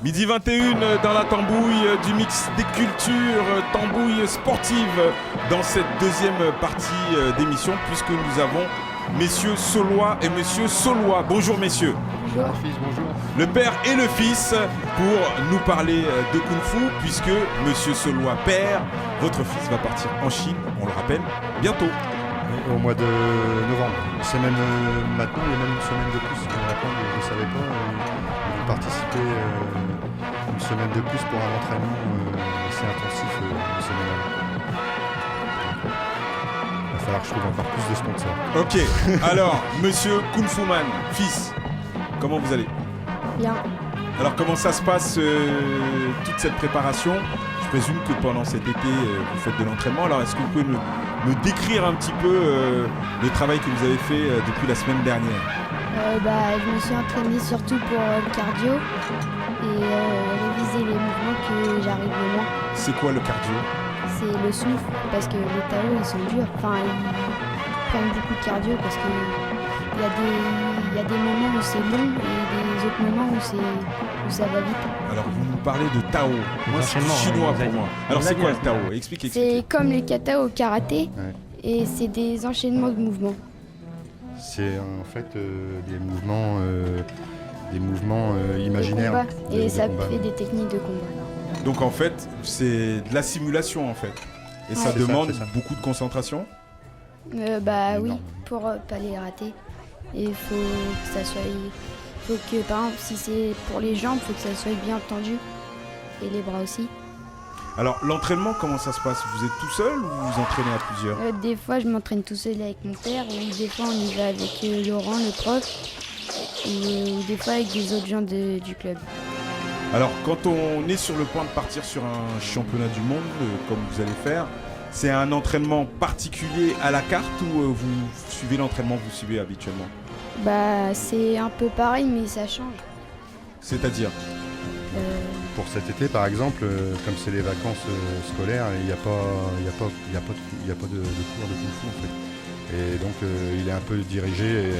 Midi 21 dans la tambouille du mix des cultures, tambouille sportive dans cette deuxième partie d'émission puisque nous avons messieurs Saulois et monsieur Saulois. Bonjour messieurs. Bonjour. Fils, bonjour. Le père et le fils pour nous parler de Kung Fu puisque monsieur Saulois père, votre fils va partir en Chine, on le rappelle, bientôt. Au mois de novembre. C'est même maintenant, il y a même une semaine de plus. Je ne savais pas. Ils vont participer une semaine de plus pour un entraînement assez intensif une semaine avant. Il va falloir que je trouve encore plus de sponsors. Ok, alors, monsieur Kung Fu Man, fils, comment vous allez ? Bien. Alors, comment ça se passe, toute cette préparation ? Je présume que pendant cet été, vous faites de l'entraînement. Alors, est-ce que vous pouvez me décrire un petit peu le travail que vous avez fait depuis la semaine dernière ? Je me suis entraîné surtout pour le cardio et réviser les mouvements que j'arrive le moins. C'est quoi le cardio ? C'est le souffle, parce que les Tao ils sont durs. Enfin, ils prennent beaucoup de cardio parce qu'il y a des moments où c'est long et des autres moments où ça va vite. Alors, vous nous parlez de Tao. Moi, c'est chinois pour moi. Alors, c'est quoi le Tao ? Expliquez. C'est comme les katas au karaté et c'est des enchaînements de mouvements. C'est en fait des mouvements imaginaires. Et ça fait des techniques de combat. Donc en fait, c'est de la simulation en fait. Et ça demande beaucoup de concentration ? Oui, pour pas les rater. Et il faut que ça soit... faut que, par exemple, si c'est pour les jambes, il faut que ça soit bien tendu. Et les bras aussi. Alors, l'entraînement, comment ça se passe ? Vous êtes tout seul ou vous vous entraînez à plusieurs ? Des fois, je m'entraîne tout seul avec mon père, ou des fois, on y va avec Laurent, le prof, ou des fois avec des autres gens du club. Alors, quand on est sur le point de partir sur un championnat du monde, comme vous allez faire, c'est un entraînement particulier à la carte ou vous suivez l'entraînement que vous suivez habituellement ? C'est un peu pareil, mais ça change. C'est-à-dire ? Pour cet été, par exemple, comme c'est les vacances scolaires, il n'y a pas de cours de Kung Fu en fait. Et donc il est un peu dirigé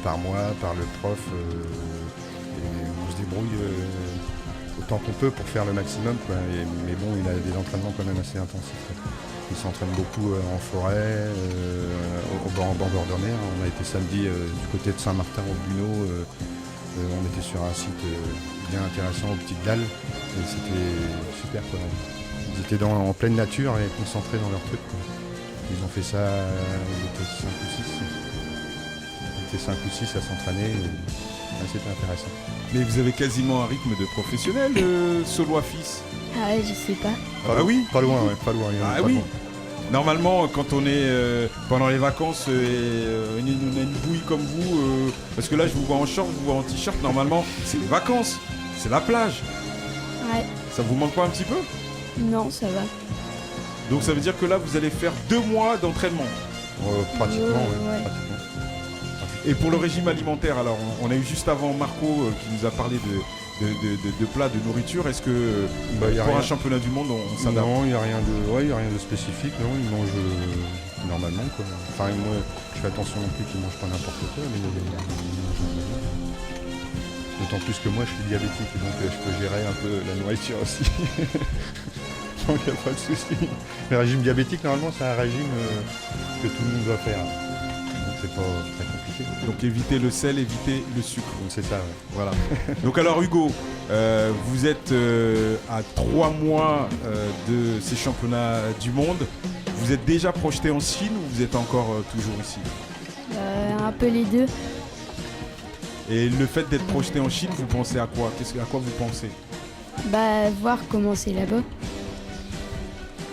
par moi, par le prof. Et on se débrouille autant qu'on peut pour faire le maximum, quoi. Mais bon, il a des entraînements quand même assez intensifs. Il s'entraîne beaucoup en forêt, au bord de mer. On a été samedi du côté de Saint-Martin au Buneau. On était sur un site bien intéressant aux Petites Dalles et c'était super quoi. Ils étaient en pleine nature et concentrés dans leur truc quoi. Ils ont fait ça, ils étaient 5 ou 6. Ils étaient 5 ou 6 à s'entraîner et c'était intéressant. Mais vous avez quasiment un rythme de professionnel, Saulois fils. Ah ouais, je sais pas. Oui. Pas loin, pas loin. Ah oui. Normalement, quand on est pendant les vacances on a une bouille comme vous, parce que là je vous vois en short, je vous vois en t-shirt, normalement c'est les vacances, c'est la plage. Ouais. Ça vous manque pas un petit peu ? Non, ça va. Donc ça veut dire que là vous allez faire 2 mois d'entraînement. Pratiquement, ouais. Pratiquement. Et pour le régime alimentaire, alors on a eu juste avant Marco qui nous a parlé de plats, de nourriture. Est-ce que pour un championnat du monde, on s'adapte ? Non, il n'y a rien de spécifique. Non, il mange normalement. Quoi. Enfin, moi, je fais attention non plus qu'il ne mange pas n'importe quoi, mais il mange normalement. D'autant plus que moi, je suis diabétique, donc je peux gérer un peu la nourriture aussi. Donc, il n'y a pas de souci. Le régime diabétique, normalement, c'est un régime que tout le monde doit faire. Donc, c'est pas très compliqué. Donc éviter le sel, éviter le sucre. Donc, c'est ça, ouais. Voilà. Donc alors Hugo, vous êtes à 3 mois de ces championnats du monde. Vous êtes déjà projeté en Chine ou vous êtes encore toujours ici ? Un peu les deux. Et le fait d'être projeté en Chine, vous pensez à quoi ? À quoi vous pensez ? Voir comment c'est là-bas.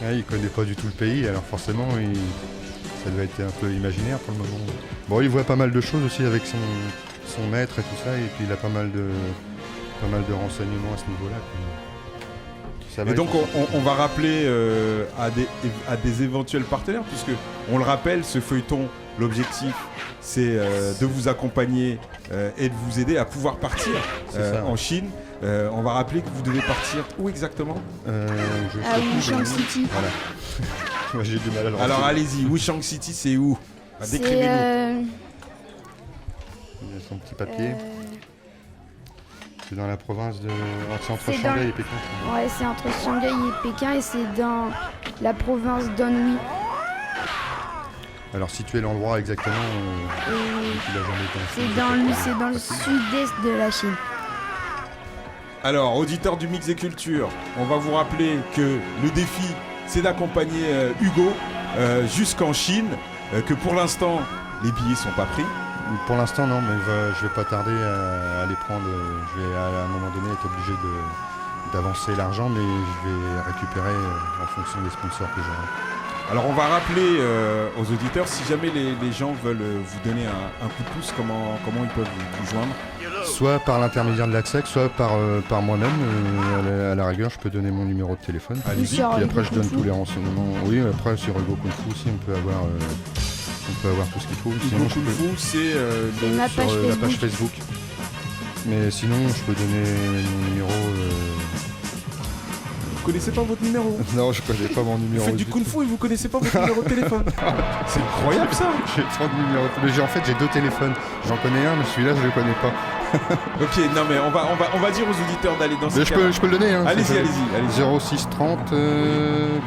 Ouais, il connaît pas du tout le pays, alors forcément, ça doit être un peu imaginaire pour le moment. Bon, il voit pas mal de choses aussi avec son maître et tout ça, et puis il a pas mal de renseignements à ce niveau-là. Et donc on va rappeler à des éventuels partenaires, puisque on le rappelle, ce feuilleton, l'objectif c'est de vous accompagner et de vous aider à pouvoir partir en Chine. On va rappeler que vous devez partir où exactement ? Wuchang City. Voilà. Moi j'ai du mal à le Alors allez-y, Wuchang City c'est où ? Décrivez-nous. Il a son petit papier. C'est dans la province de... C'est entre C'est Shanghai dans- et Pékin. Ouais, c'est entre Shanghai et Pékin et c'est dans la province d'Anhui. Alors situer l'endroit exactement, Et il a jamais été en c'est dans le sud-est de la Chine. Alors, auditeurs du Mix des Cultures, on va vous rappeler que le défi, c'est d'accompagner Hugo jusqu'en Chine, que pour l'instant, les billets sont pas pris. Pour l'instant non, mais je vais pas tarder à les prendre. Je vais à un moment donné être obligé d'avancer l'argent, mais je vais récupérer en fonction des sponsors que j'aurai. Alors, on va rappeler aux auditeurs, si jamais les gens veulent vous donner un coup de pouce, comment ils peuvent vous joindre. Soit par l'intermédiaire de l'AXEC, soit par moi-même. À la rigueur, je peux donner mon numéro de téléphone. Allez-y. Sur Puis Hugo après, je donne Kung Fu. tous les renseignements. Oui, après, sur Hugo Kung Fu aussi, on peut avoir tout ce qu'il faut. Sinon, Hugo je Kung peux... Fu, c'est C'est ma sur page la Facebook. page Facebook. Mais sinon, je peux donner mon numéro. Vous connaissez pas votre numéro. Non, je connais pas mon Vous numéro. faites du Kung Fu et vous connaissez pas votre numéro de téléphone. C'est incroyable ça. J'ai trop de numéros. Mais en fait, j'ai 2 téléphones. J'en connais un, mais celui-là, je le connais pas. Ok, non mais on va dire aux auditeurs d'aller dans Mais ce je peux le donner. Hein, Allez-y, allez-y. 06 30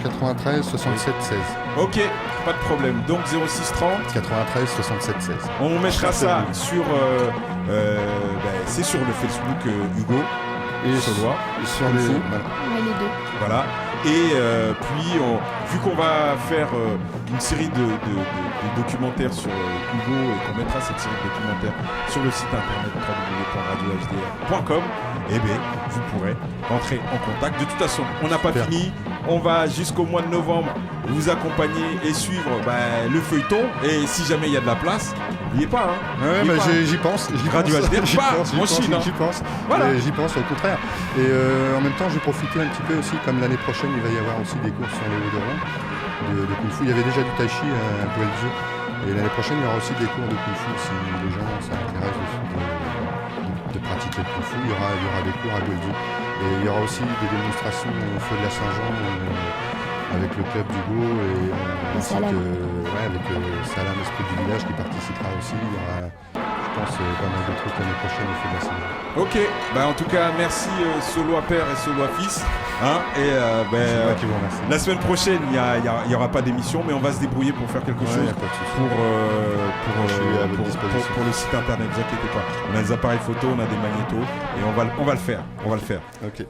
93 67 16. Ok, pas de problème. Donc 06 30. 93 67 16. On mettra ça sur. C'est sur le Facebook Hugo Et Saulois. sur Kung les. Fu. Voilà. Ouais, les deux. Voilà. Et puis, vu qu'on va faire une série de documentaires sur Hugo et qu'on mettra cette série de documentaires sur le site internet www.radiohdr.com, eh bien, vous pourrez rentrer en contact. De toute façon, on n'a pas Super. fini. On va jusqu'au mois de novembre vous accompagner et suivre le feuilleton. Et si jamais il y a de la place, n'oubliez pas. Hein, Ouais, n'oubliez bah, pas, hein. j'y pense. Radio HDR, J'y pas pense, en Chine, hein. J'y pense. Voilà. Mais j'y pense au contraire. Et en même temps, je vais profiter un petit peu aussi, comme l'année prochaine, il va y avoir aussi des cours sur les hauts de Rome de Kung Fu. Il y avait déjà du Tai Chi à Guangzhou. Et l'année prochaine, il y aura aussi des cours de Kung Fu. Si les gens s'intéressent de pratiquer le Kung Fu, il y aura des cours à Guangzhou. Et il y aura aussi des démonstrations au feu de la Saint-Jean avec le club d'Hugo et ainsi Salam. avec Salam, esprit du village, qui participera aussi. Il y aura, je pense, pas mal de trucs l'année prochaine au feu de la Saint-Jean. Ok, en tout cas, merci Saulois père et Saulois fils. Hein, et C'est moi qui vous remercie. la semaine prochaine, il y aura pas d'émission, mais on va se débrouiller pour faire quelque Ouais, chose y a pas de souci. pour Je suis à votre disposition. le site internet. Ne vous inquiétez pas. On a des appareils photo, on a des magnétos, et on va le faire. Ok.